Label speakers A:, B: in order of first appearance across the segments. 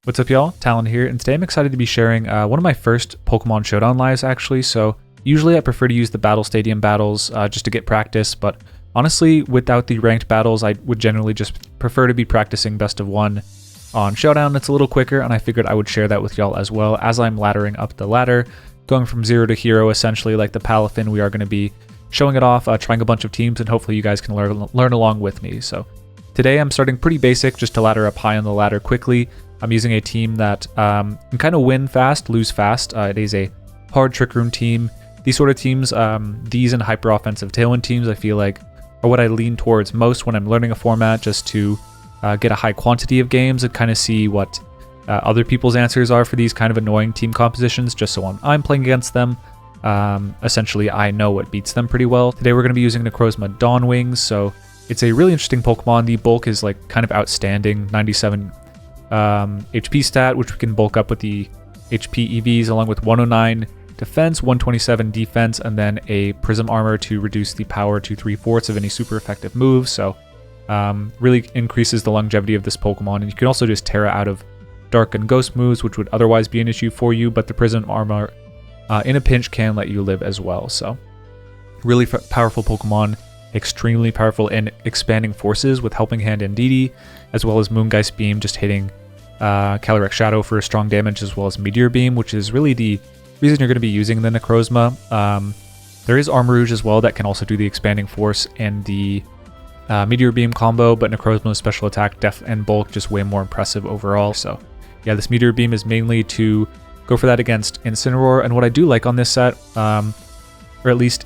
A: What's up, y'all? Talon here, and today I'm excited to be sharing one of my first Pokemon Showdown lives, actually. So usually I prefer to use the Battle Stadium battles just to get practice, but honestly, without the ranked battles, I would generally just prefer to be practicing best of one on Showdown. It's a little quicker, and I figured I would share that with y'all as well as I'm laddering up the ladder, going from 0 to hero, essentially like the Palafin. We are going to be showing it off, trying a bunch of teams, and hopefully you guys can learn along with me. So today I'm starting pretty basic, just to ladder up high on the ladder quickly. I'm using a team that can kind of win fast, lose fast. It is a hard Trick Room team. These sort of teams, these and hyper offensive Tailwind teams, I feel like are what I lean towards most when I'm learning a format, just to get a high quantity of games and kind of see what other people's answers are for these kind of annoying team compositions, just so when I'm playing against them, essentially I know what beats them pretty well. Today we're going to be using Necrozma-Dawn Wings, so it's a really interesting Pokemon. The bulk is like kind of outstanding, 97 HP stat, which we can bulk up with the HP EVs, along with 109 defense, 127 defense, and then a Prism Armor to reduce the power to 3/4 of any super effective moves. So really increases the longevity of this Pokemon. And you can also just Tera out of Dark and Ghost moves, which would otherwise be an issue for you, but the Prism Armor in a pinch can let you live as well. So really powerful Pokemon, extremely powerful in expanding forces with Helping Hand Indeedee, as well as Moongeist Beam just hitting Calyrex Shadow for strong damage, as well as Meteor Beam, which is really the reason you're going to be using the Necrozma. There is Armarouge as well that can also do the expanding force and the Meteor Beam combo, but Necrozma's special attack, def, and bulk just way more impressive overall. So yeah, this Meteor Beam is mainly to go for that against Incineroar, and what I do like on this set, or at least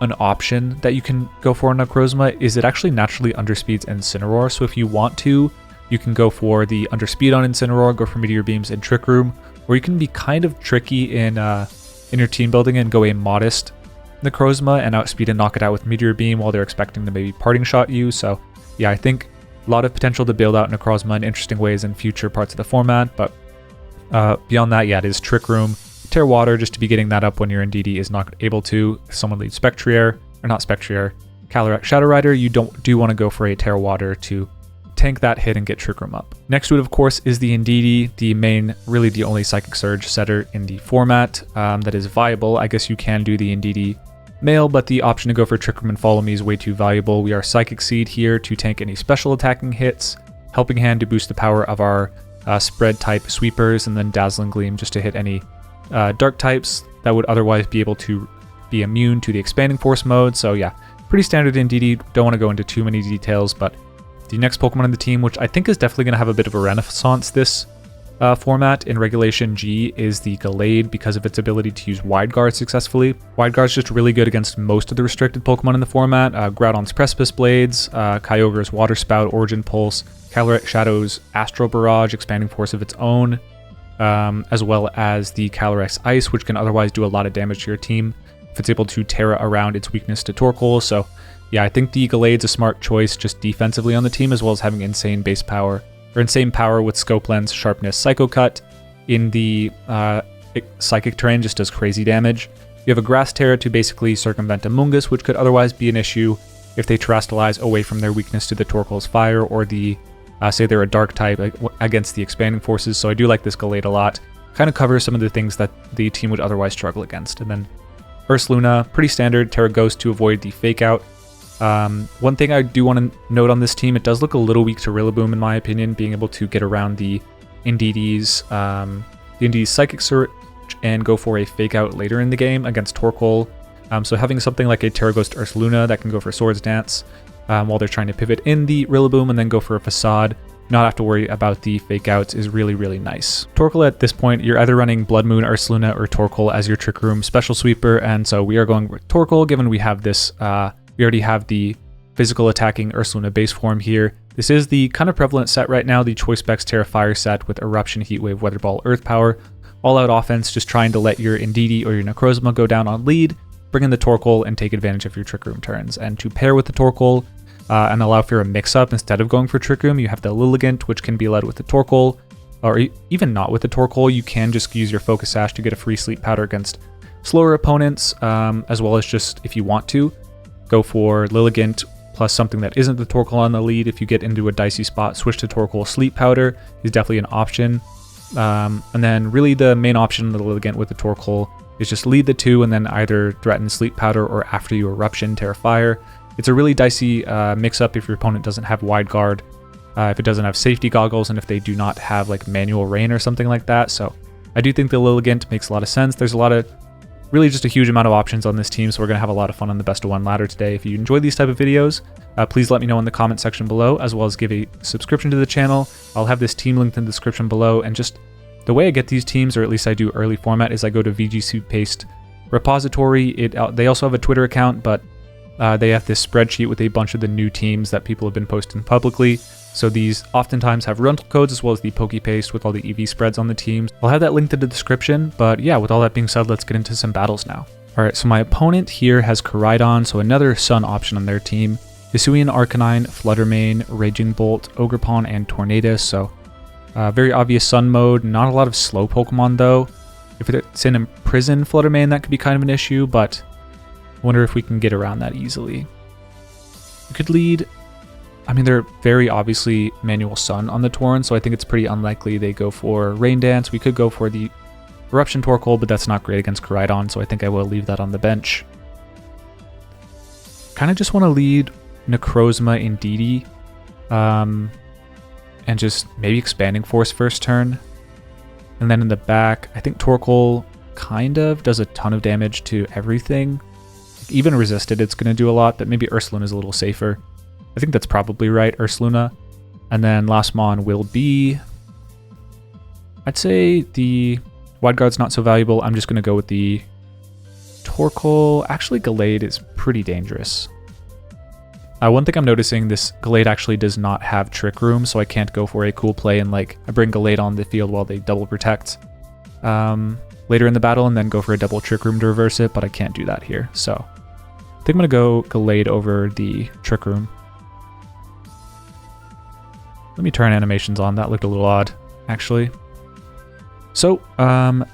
A: an option that you can go for on Necrozma, is it actually naturally underspeeds Incineroar. So if you want to, you can go for the underspeed on Incineroar, go for Meteor Beams in Trick Room, or you can be kind of tricky in your team building and go a modest Necrozma and outspeed and knock it out with Meteor Beam while they're expecting to maybe Parting Shot you. So yeah, I think a lot of potential to build out Necrozma in interesting ways in future parts of the format, but beyond that, yeah, it is Trick Room, Tear Water, just to be getting that up when your Indeedee is not able to. If someone leads Spectrier, or not Spectrier, Calyrex Shadow Rider, you do want to go for a Tear Water to tank that hit and get Trick Room up. Next to it, of course, is the Indeedee, the main, really the only Psychic Surge setter in the format that is viable. I guess you can do the Indeedee male, but the option to go for Trick Room and Follow Me is way too valuable. We are Psychic Seed here to tank any special attacking hits, Helping Hand to boost the power of our spread type sweepers, and then Dazzling Gleam just to hit any dark types that would otherwise be able to be immune to the expanding force mode. So yeah, pretty standard Indeedee. Don't want to go into too many details, but the next Pokemon in the team, which I think is definitely going to have a bit of a renaissance this format in Regulation G, is the Gallade, because of its ability to use Wide Guard successfully. Wide Guard is just really good against most of the restricted Pokemon in the format. Groudon's Precipice Blades, Kyogre's Water Spout, Origin Pulse, Calyrex Shadow's Astral Barrage, expanding force of its own, as well as the Calyrex Ice, which can otherwise do a lot of damage to your team if it's able to Tera around its weakness to Torkoal. So yeah, I think the Gallade's a smart choice just defensively on the team, as well as having insane base power, or insane power with Scope Lens, Sharpness, Psycho Cut. In the Psychic terrain, just does crazy damage. You have a Grass Tera to basically circumvent Amoonguss, which could otherwise be an issue if they Terastallize away from their weakness to the Torkoal's Fire, or the say they're a Dark type against the expanding forces. So I do like this Gallade a lot. Kind of covers some of the things that the team would otherwise struggle against. And then Ursaluna, pretty standard, Tera Ghost to avoid the Fake Out. One thing I do want to note on this team, it does look a little weak to Rillaboom in my opinion, being able to get around the Indeedee's Psychic Surge and go for a Fake Out later in the game against Torkoal. So having something like a Tera Ghost Ursaluna that can go for Swords Dance while they're trying to pivot in the Rillaboom and then go for a Facade, not have to worry about the Fake Outs, is really, really nice. Torkoal at this point, you're either running Blood Moon, Ursaluna, or Torkoal as your Trick Room special sweeper, and so we are going with Torkoal, given we have this we already have the physical attacking Ursaluna base form here. This is the kind of prevalent set right now, the Choice Specs Tera Fire set with Eruption, Heat Wave, Weather Ball, Earth Power. All out offense, just trying to let your Indeedee or your Necrozma go down on lead, bring in the Torkoal, and take advantage of your Trick Room turns. And to pair with the Torkoal and allow for a mix-up, instead of going for Trick Room, you have the Lilligant, which can be led with the Torkoal, or even not with the Torkoal. You can just use your Focus Sash to get a free Sleep Powder against slower opponents, as well as just, if you want to, go for Lilligant plus something that isn't the Torkoal on the lead. If you get into a dicey spot, switch to Torkoal. Sleep Powder is definitely an option. And then really the main option of the Lilligant with the Torkoal is just lead the 2 and then either threaten Sleep Powder or after you Eruption, Tera Fire. It's a really dicey mix-up if your opponent doesn't have Wide Guard, if it doesn't have Safety Goggles, and if they do not have like Manual Rain or something like that. So I do think the Lilligant makes a lot of sense. There's a lot of, really just a huge amount of options on this team, so we're going to have a lot of fun on the best of 1 ladder today. If you enjoy these type of videos, please let me know in the comment section below, as well as give a subscription to the channel. I'll have this team linked in the description below, and just the way I get these teams, or at least I do early format, is I go to VGC Paste repository. They also have a Twitter account, but they have this spreadsheet with a bunch of the new teams that people have been posting publicly. So these oftentimes have rental codes as well as the PokePaste with all the EV spreads on the teams. I'll have that linked in the description, but yeah, with all that being said, let's get into some battles now. Alright, so my opponent here has Koraidon, so another Sun option on their team. Hisuian Arcanine, Fluttermane, Raging Bolt, Ogerpon, and Tornadus, so very obvious Sun mode. Not a lot of slow Pokemon though. If it's an Imprison Fluttermane, that could be kind of an issue, but I wonder if we can get around that easily. We could lead, I mean, they're very obviously Manual Sun on the Tauren, so I think it's pretty unlikely they go for Rain Dance. We could go for the Eruption Torkoal, but that's not great against Koraidon, so I think I will leave that on the bench. Kind of just want to lead Necrozma Indeedee, and just maybe Expanding Force first turn. And then in the back, I think Torkoal kind of does a ton of damage to everything. Even resisted, it's going to do a lot, but maybe Ursaluna is a little safer. I think that's probably right, Ursaluna. And then last mon will be, I'd say the Wide Guard's not so valuable. I'm just going to go with the Torkoal. Actually, Gallade is pretty dangerous. One thing I'm noticing, this Gallade actually does not have Trick Room, so I can't go for a cool play and like I bring Gallade on the field while they double protect later in the battle and then go for a double Trick Room to reverse it, but I can't do that here. So I think I'm going to go Gallade over the Trick Room. Let me turn animations on. That looked a little odd, actually. So,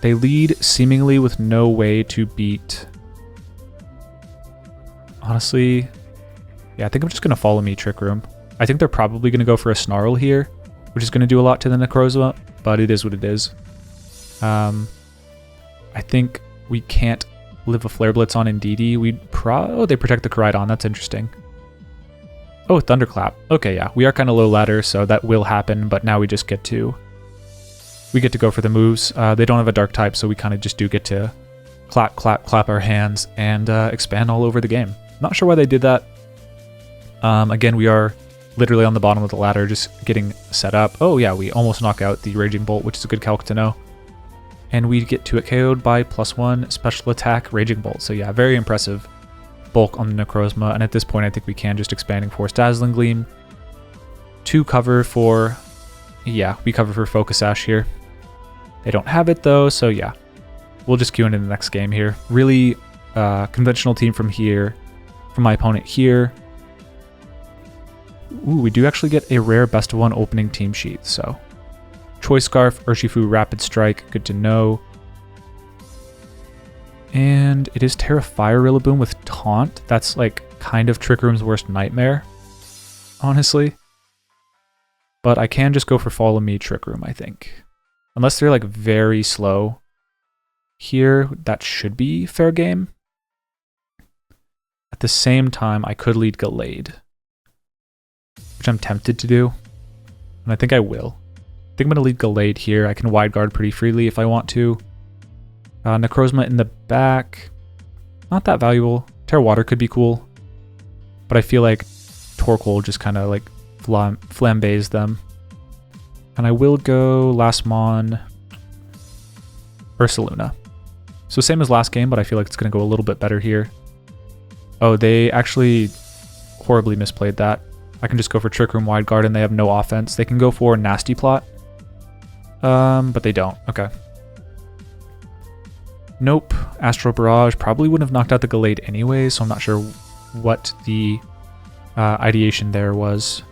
A: they lead seemingly with no way to beat... Honestly, yeah, I think I'm just going to follow me Trick Room. I think they're probably going to go for a Snarl here, which is going to do a lot to the Necrozma, but it is what it is. I think we can't live a Flare Blitz on Indeedee. Oh, they protect the Koraidon. That's interesting. Oh, Thunderclap. Okay, yeah, we are kind of low ladder, so that will happen, but now we just get to... We get to go for the moves. They don't have a Dark type, so we kind of just do get to clap, clap, clap our hands and expand all over the game. Not sure why they did that. Again, we are literally on the bottom of the ladder, just getting set up. Oh yeah, we almost knock out the Raging Bolt, which is a good calc to know. And we get to it KO'd by +1 special attack Raging Bolt. So yeah, very impressive bulk on the Necrozma, and at this point I think we can just Expanding Force Dazzling Gleam to cover for, yeah, we cover for Focus Sash here. They don't have it though, so yeah, we'll just queue into the next game here. Really conventional team from here, from my opponent here. Ooh, we do actually get a rare best of 1 opening team sheet, so Choice Scarf, Urshifu Rapid Strike, good to know. And it is Tera Fire Rillaboom with Taunt. That's like kind of Trick Room's worst nightmare, honestly. But I can just go for Follow Me Trick Room, I think. Unless they're like very slow here, that should be fair game. At the same time, I could lead Gallade, which I'm tempted to do, and I think I will. I think I'm going to lead Gallade here. I can Wide Guard pretty freely if I want to. Necrozma in the back, not that valuable. Tera Water could be cool, but I feel like Torkoal just kind of like flambees them. And I will go last mon Ursaluna. So same as last game, but I feel like it's going to go a little bit better here. Oh, they actually horribly misplayed that. I can just go for Trick Room Wide Guard and they have no offense. They can go for Nasty Plot, but they don't. Okay. Nope. Astral Barrage probably wouldn't have knocked out the Gallade anyway, so I'm not sure what the ideation there was.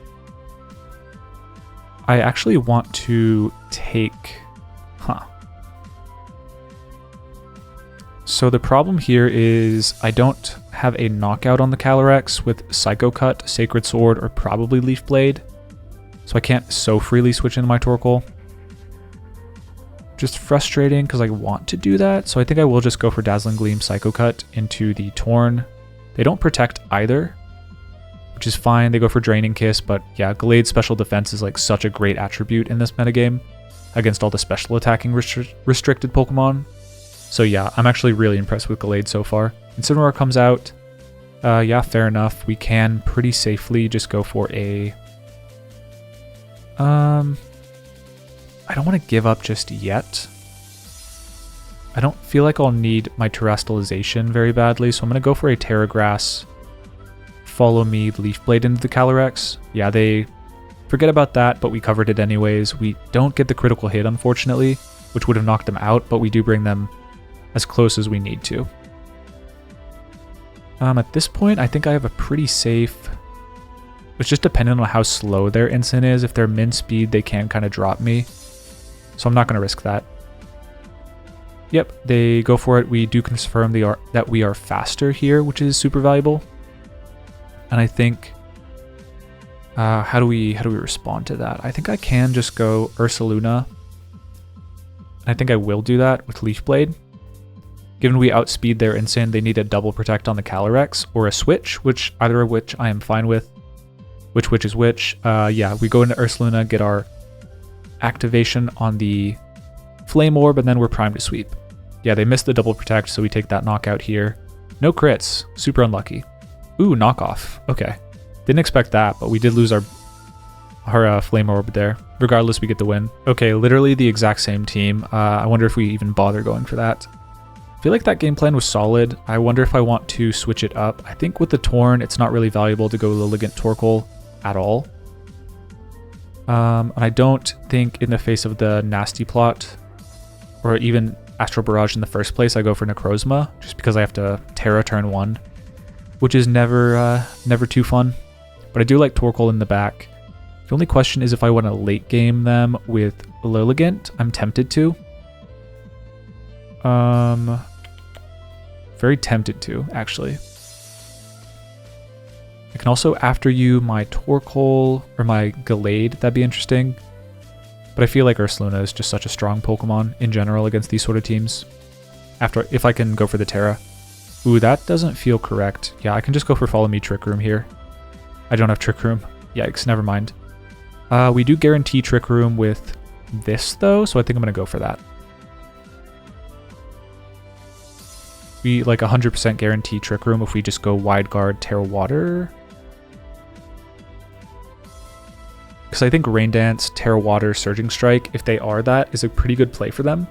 A: I actually want to take... So the problem here is I don't have a knockout on the Calyrex with Psycho Cut, Sacred Sword, or probably Leaf Blade, so I can't so freely switch into my Torkoal. Which is frustrating because I want to do that. So I think I will just go for Dazzling Gleam, Psycho Cut into the Torn. They don't protect either, which is fine. They go for Draining Kiss, but yeah, Gallade's special defense is like such a great attribute in this metagame against all the special attacking restricted Pokemon. So yeah, I'm actually really impressed with Gallade so far. Incineroar comes out. Yeah, fair enough. We can pretty safely just go for a... I don't want to give up just yet. I don't feel like I'll need my Terastallization very badly, so I'm going to go for a Tera Grass. Follow Me, Leaf Blade into the Calyrex. Yeah, they forget about that, but we covered it anyways. We don't get the critical hit, unfortunately, which would have knocked them out, but we do bring them as close as we need to. At this point, I think I have a pretty safe... It's just dependent on how slow their Incin is. If they're min speed, they can kind of drop me. So I'm not going to risk that. Yep, they go for it. We do confirm that we are faster here, which is super valuable. And I think... how do we respond to that? I think I can just go Ursaluna. I think I will do that with Leaf Blade. Given we outspeed their Incin, they need a double protect on the Calyrex or a switch, which either of which I am fine with. Which is which. Yeah, we go into Ursaluna, get our activation on the Flame Orb, and then we're primed to sweep. Yeah, they missed the double protect, so we take that knockout here. No crits. Super unlucky. Ooh, knockoff. Okay. Didn't expect that, but we did lose our Flame Orb there. Regardless, we get the win. Okay, literally the exact same team. I wonder if we even bother going for that. I feel like that game plan was solid. I wonder if I want to switch it up. I think with the Torn, it's not really valuable to go Lilligant Torkoal at all. And I don't think in the face of the Nasty Plot, or even Astral Barrage in the first place, I go for Necrozma, just because I have to Tera turn 1, which is never too fun. But I do like Torkoal in the back. The only question is if I want to late game them with Lilligant. I'm tempted to. Very tempted to, actually. I can also after you my Torkoal or my Gallade. That'd be interesting. But I feel like Ursaluna is just such a strong Pokemon in general against these sort of teams. If I can go for the Tera. Ooh, that doesn't feel correct. Yeah, I can just go for Follow Me Trick Room here. I don't have Trick Room. Yikes, never mind. We do guarantee Trick Room with this though, so I think I'm going to go for that. We like 100% guarantee Trick Room if we just go Wide Guard, Tera Water. Because I think Rain Dance, Tera Water, Surging Strike, if they are that, is a pretty good play for them.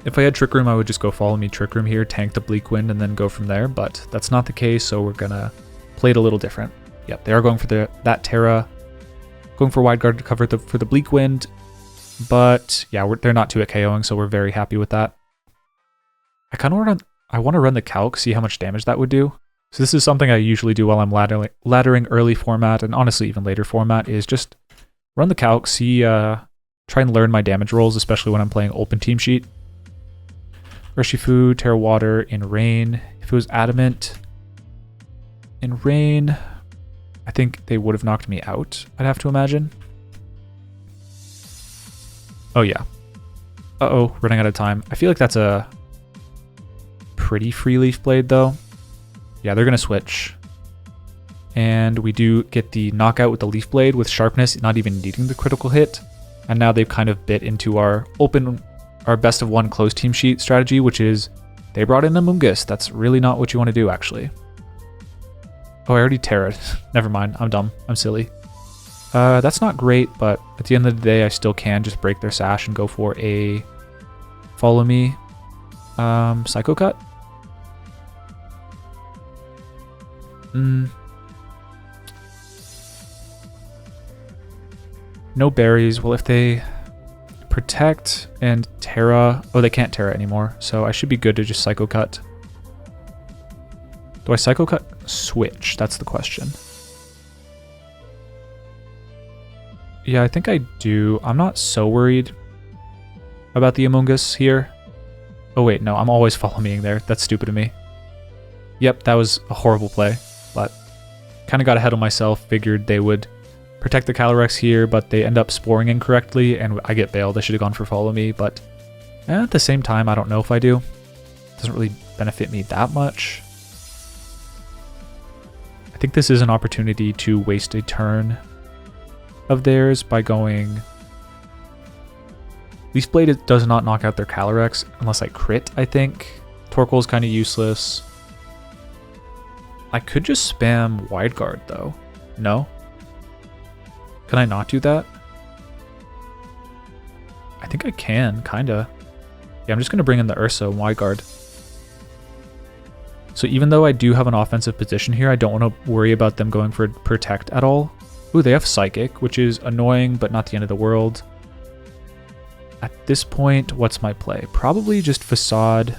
A: If I had Trick Room, I would just go Follow Me Trick Room here, tank the Bleak Wind, and then go from there, but that's not the case, so we're gonna play it a little different. Yep, they are going for that Tera, going for Wide Guard to cover for the Bleak Wind, but yeah, they're not 2 at KOing, so we're very happy with that. I want to run the Calc, see how much damage that would do. So this is something I usually do while I'm laddering early format, and honestly even later format, is just run the Calc, see, try and learn my damage rolls, especially when I'm playing open team sheet. Urshifu, Tera Water in Rain. If it was Adamant in Rain, I think they would have knocked me out, I'd have to imagine. Oh yeah. Uh-oh, running out of time. I feel like that's a pretty free Leaf Blade though. Yeah, they're gonna switch. And we do get the knockout with the Leaf Blade with Sharpness, not even needing the critical hit. And now they've kind of bit into our best of one closed team sheet strategy, which is they brought in Amoonguss. That's really not what you want to do, actually. Oh, I already Terra'd. Never mind. I'm dumb. I'm silly. That's not great, but at the end of the day, I still can just break their Sash and go for a Follow Me Psycho Cut. No berries. Well, if they protect and Tera... Oh, they can't Tera anymore, so I should be good to just Psycho Cut. Do I Psycho Cut? Switch. That's the question. Yeah, I think I do. I'm not so worried about the Amoonguss here. Oh wait, no, I'm always Follow Meing there. That's stupid of me. Yep, that was a horrible play, but kind of got ahead of myself. Figured they would protect the Calyrex here, but they end up sporing incorrectly, and I get bailed. I should have gone for Follow Me, but at the same time, I don't know if I do. It doesn't really benefit me that much. I think this is an opportunity to waste a turn of theirs by going... Leaf Blade does not knock out their Calyrex unless I crit, I think. Torkoal is kind of useless. I could just spam Wide Guard, though. No? Can I not do that? I think I can, kinda. Yeah, I'm just going to bring in the Ursa and Wide Guard. So even though I do have an offensive position here, I don't want to worry about them going for Protect at all. Ooh, they have Psychic, which is annoying, but not the end of the world. At this point, what's my play? Probably just Facade,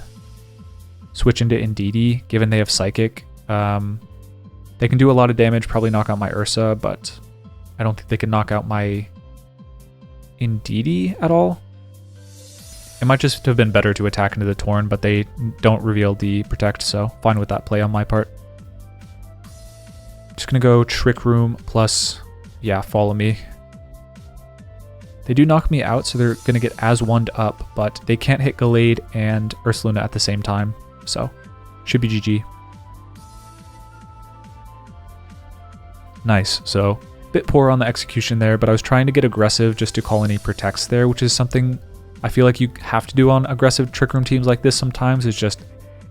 A: switch into Indeedee, given they have Psychic. They can do a lot of damage, probably knock out my Ursa, but I don't think they can knock out my Indeedee at all. It might just have been better to attack into the Torn, but they don't reveal the Protect, so fine with that play on my part. Just gonna go Trick Room plus, yeah, Follow Me. They do knock me out, so they're gonna get as one up, but they can't hit Gallade and Ursaluna at the same time, so should be GG. Nice, so bit poor on the execution there, but I was trying to get aggressive just to call any Protects there, which is something I feel like you have to do on aggressive Trick Room teams like this sometimes, is just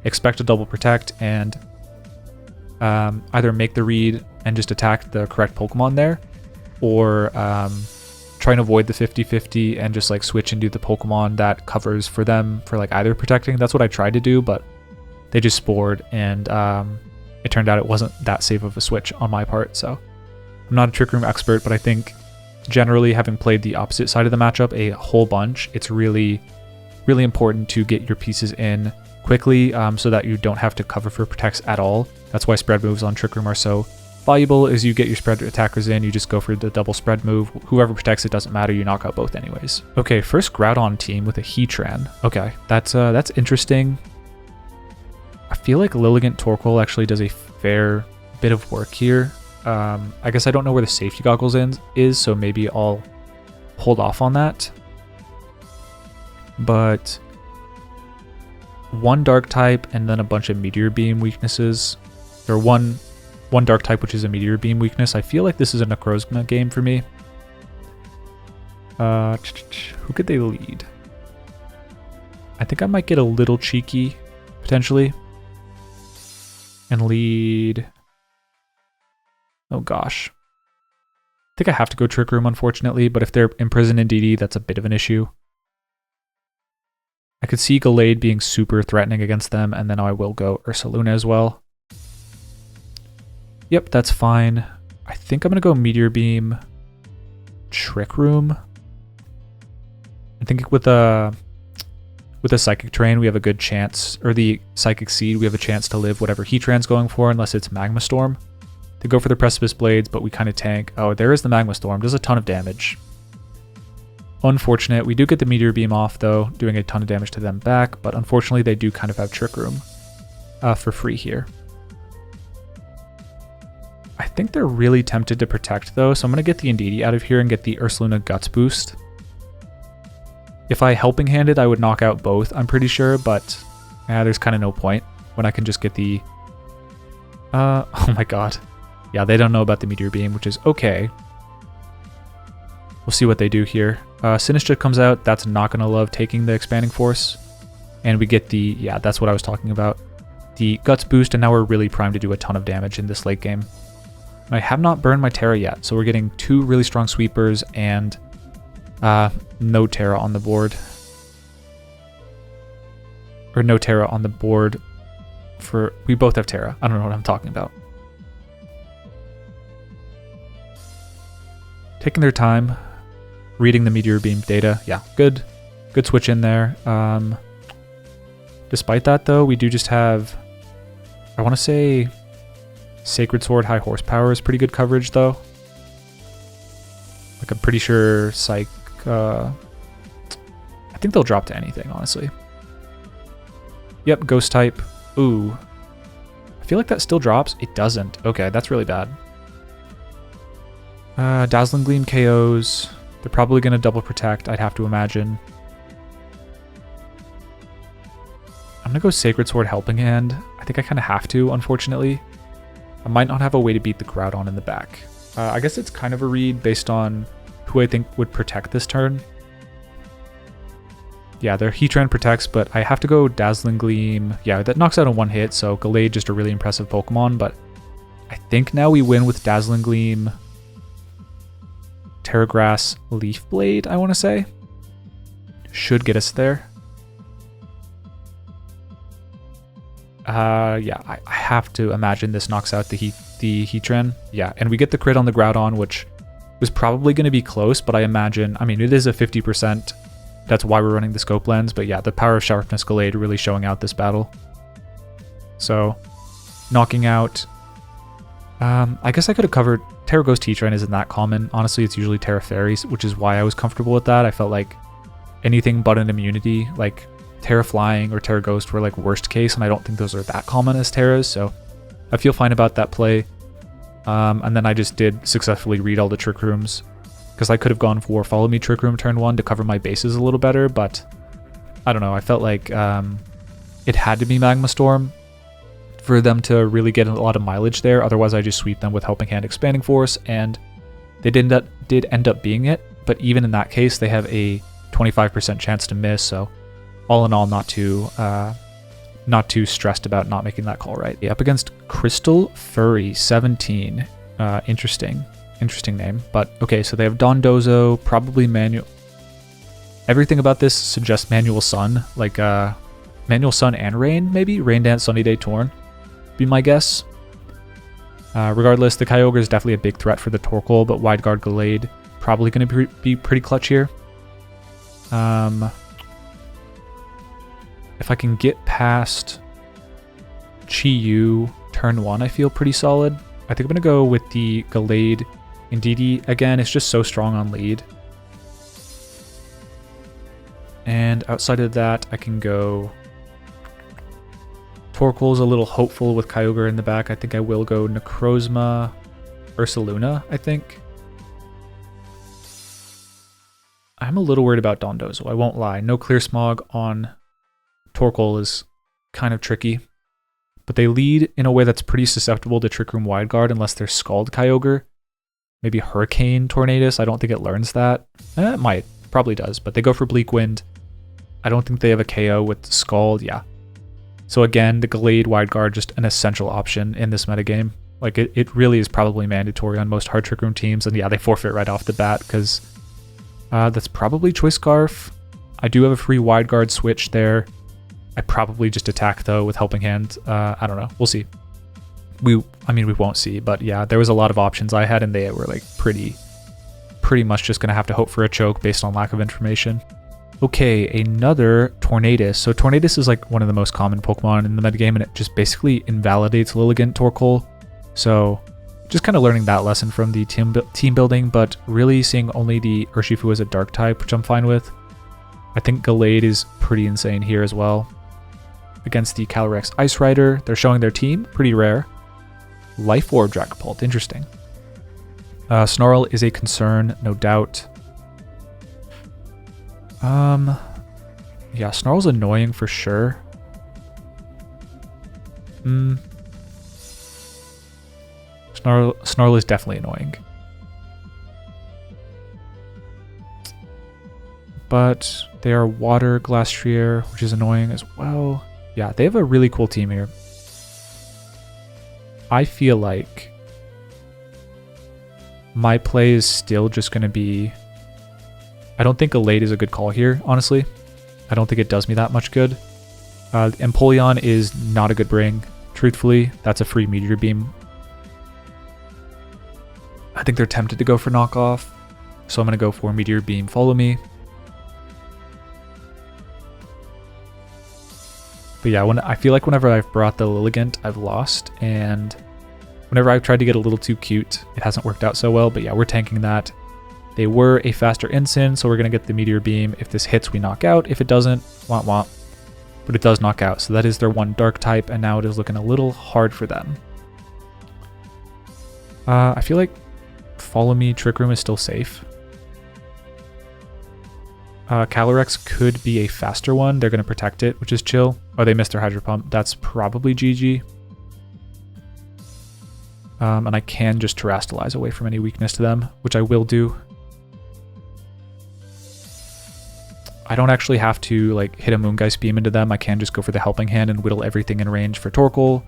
A: expect a double Protect and either make the read and just attack the correct Pokemon there, or try and avoid the 50-50 and just like switch and do the Pokemon that covers for them for like either protecting. That's what I tried to do, but they just spored, and it turned out it wasn't that safe of a switch on my part. So I'm not a Trick Room expert, but I think generally, having played the opposite side of the matchup a whole bunch, it's really, really important to get your pieces in quickly so that you don't have to cover for Protects at all. That's why spread moves on Trick Room are so valuable, is you get your spread attackers in, you just go for the double spread move. Whoever protects, it doesn't matter, you knock out both anyways. Okay, first Groudon team with a Heatran. Okay, that's interesting. I feel like Lilligant Torkoal actually does a fair bit of work here. I guess I don't know where the safety goggles is, so maybe I'll hold off on that. But one dark type and then a bunch of Meteor Beam weaknesses. Or one dark type, which is a Meteor Beam weakness. I feel like this is a Necrozma game for me. Who could they lead? I think I might get a little cheeky, potentially. And lead... Oh gosh. I think I have to go Trick Room, unfortunately, but if they're imprisoned in Indeedee, that's a bit of an issue. I could see Gallade being super threatening against them, and then I will go Ursaluna as well. Yep, that's fine. I think I'm going to go Meteor Beam, Trick Room. I think with a Psychic Terrain, we have a good chance, or the Psychic Seed, we have a chance to live whatever Heatran's going for, unless it's Magma Storm. They go for the Precipice Blades, but we kind of tank. Oh, there is the Magma Storm. Does a ton of damage. Unfortunate. We do get the Meteor Beam off, though, doing a ton of damage to them back, but unfortunately they do kind of have Trick Room for free here. I think they're really tempted to protect, though, so I'm going to get the Indeedee out of here and get the Ursaluna Guts boost. If I Helping Handed, I would knock out both, I'm pretty sure, but there's kind of no point when I can just get the... oh my god. Yeah, they don't know about the Meteor Beam, which is okay. We'll see what they do here. Sinistcha comes out. That's not going to love taking the Expanding Force. And we get the... Yeah, that's what I was talking about. The Guts boost, and now we're really primed to do a ton of damage in this late game. And I have not burned my Tera yet, so we're getting 2 really strong sweepers and no Tera on the board. Or no Tera on the board for... We both have Tera. I don't know what I'm talking about. Taking their time, reading the Meteor Beam data. Yeah, good switch in there. Despite that, though, we do just have... I want to say... Sacred Sword High Horsepower is pretty good coverage, though. Like, I'm pretty sure Psych... I think they'll drop to anything, honestly. Yep, Ghost type. Ooh. I feel like that still drops. It doesn't. Okay, that's really bad. Dazzling Gleam KOs. They're probably going to double protect, I'd have to imagine. I'm going to go Sacred Sword Helping Hand. I think I kind of have to, unfortunately. I might not have a way to beat the Koraidon in the back. I guess it's kind of a read based on who I think would protect this turn. Yeah, their Heatran protects, but I have to go Dazzling Gleam. Yeah, that knocks out in one hit, so Gallade just a really impressive Pokemon, but I think now we win with Dazzling Gleam, Tera Grass, Leaf Blade, I want to say. Should get us there. Yeah, I have to imagine this knocks out the Heatran. Yeah, and we get the crit on the Groudon, which was probably going to be close, but I imagine, I mean, it is a 50%. That's why we're running the scope lens, but yeah, the power of Sharpness Gallade really showing out this battle. So, knocking out... I guess I could have covered... Tera Ghost Heatran isn't that common. Honestly, it's usually Tera Fairies, which is why I was comfortable with that. I felt like anything but an immunity, like Tera Flying or Tera Ghost were like worst case, and I don't think those are that common as Teras, so I feel fine about that play. And then I just did successfully read all the Trick Rooms, because I could have gone for Follow Me Trick Room turn 1 to cover my bases a little better, but I don't know, I felt like it had to be Magma Storm for them to really get a lot of mileage there. Otherwise I just sweep them with Helping Hand, Expanding Force, and they did end up being it, but even in that case they have a 25% chance to miss, so all in all not too stressed about not making that call right. Yeah, up against Crystal Furry 17. Interesting name, but okay, so they have Dondozo, probably Manual. Everything about this suggests Manual Sun, like Manual Sun and Rain, maybe? Rain Dance, Sunny Day, Torn, be my guess. Regardless, the Kyogre is definitely a big threat for the Torkoal, but Wide Guard Gallade probably going to be pretty clutch here. If I can get past Chi-Yu turn 1, I feel pretty solid. I think I'm going to go with the Gallade Indeedee. Again, it's just so strong on lead. And outside of that, I can go... Torkoal's a little hopeful with Kyogre in the back. I think I will go Necrozma, Ursaluna, I think. I'm a little worried about Dondozo, I won't lie. No Clear Smog on Torkoal is kind of tricky. But they lead in a way that's pretty susceptible to Trick Room Wide Guard unless they're Scald Kyogre. Maybe Hurricane Tornadus, I don't think it learns that. It might, probably does, but they go for Bleak Wind. I don't think they have a KO with Scald, yeah. So again, the Gallade Wide Guard, just an essential option in this metagame. Like, it really is probably mandatory on most hard Trick Room teams, and yeah, they forfeit right off the bat, because that's probably Choice Scarf. I do have a free Wide Guard switch there. I probably just attack, though, with Helping Hand. I don't know, we'll see. I mean, we won't see, but yeah, there was a lot of options I had, and they were like pretty much just going to have to hope for a choke based on lack of information. Okay, another Tornadus. So Tornadus is like one of the most common Pokemon in the metagame, and it just basically invalidates Lilligant Torkoal. So just kind of learning that lesson from the team building, but really seeing only the Urshifu as a Dark type, which I'm fine with. I think Gallade is pretty insane here as well. Against the Calyrex Ice Rider, they're showing their team, pretty rare. Life Orb Dragapult, interesting. Snarl is a concern, no doubt. Yeah, Snarl's annoying for sure. Snarl is definitely annoying. But they are Water Glastrier, which is annoying as well. Yeah, they have a really cool team here. I feel like my play is still just going to be... I don't think Gallade is a good call here, honestly. I don't think it does me that much good. Empoleon is not a good bring, truthfully. That's a free Meteor Beam. I think they're tempted to go for knockoff, so I'm going to go for Meteor Beam, Follow Me. But yeah, I feel like whenever I've brought the Lilligant, I've lost, and whenever I've tried to get a little too cute, it hasn't worked out so well, but yeah, we're tanking that. They were a faster Incin, so we're going to get the Meteor Beam. If this hits, we knock out. If it doesn't, womp womp. But it does knock out, so that is their one Dark type, and now it is looking a little hard for them. I feel like Follow Me, Trick Room is still safe. Calyrex could be a faster one. They're going to protect it, which is chill. Oh, they missed their Hydro Pump. That's probably GG. And I can just Terrastalize away from any weakness to them, which I will do. I don't actually have to like hit a Moongeist Beam into them. I can just go for the Helping Hand and whittle everything in range for Torkoal.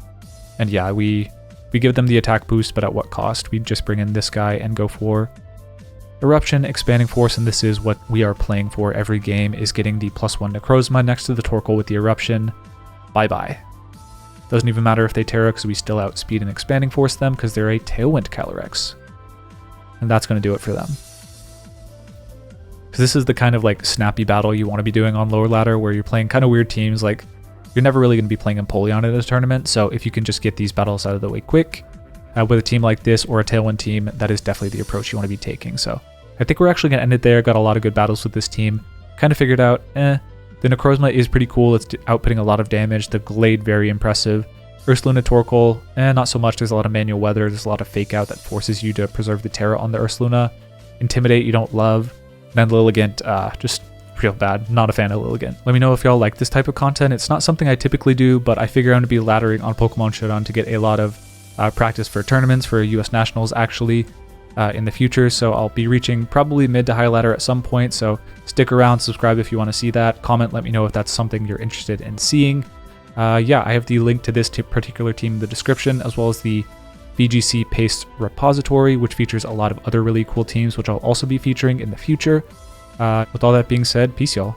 A: And yeah, we give them the attack boost, but at what cost? We just bring in this guy and go for Eruption, Expanding Force, and this is what we are playing for every game, is getting the +1 Necrozma next to the Torkoal with the Eruption. Bye-bye. Doesn't even matter if they Tera, because we still outspeed and Expanding Force them, because they're a Tailwind Calyrex. And that's going to do it for them. Because this is the kind of like snappy battle you want to be doing on lower ladder, where you're playing kind of weird teams. Like, you're never really going to be playing Empoleon in a tournament, so if you can just get these battles out of the way quick, with a team like this or a Tailwind team, that is definitely the approach you want to be taking. So I think we're actually going to end it there. Got a lot of good battles with this team. Kind of figured out, the Necrozma is pretty cool. It's outputting a lot of damage. The Gallade, very impressive. Ursaluna, Torkoal, not so much. There's a lot of manual weather. There's a lot of fake out that forces you to preserve the Tera on the Ursaluna. Intimidate, you don't love. And then Lilligant, just real bad. Not a fan of Lilligant. Let me know if y'all like this type of content. It's not something I typically do, but I figure I'm going to be laddering on Pokemon Showdown to get a lot of practice for tournaments, for US Nationals actually, in the future. So I'll be reaching probably mid to high ladder at some point. So stick around, subscribe if you want to see that. Comment, let me know if that's something you're interested in seeing. Yeah, I have the link to this particular team in the description, as well as the VGC Paste repository, which features a lot of other really cool teams, which I'll also be featuring in the future. With all that being said, peace y'all.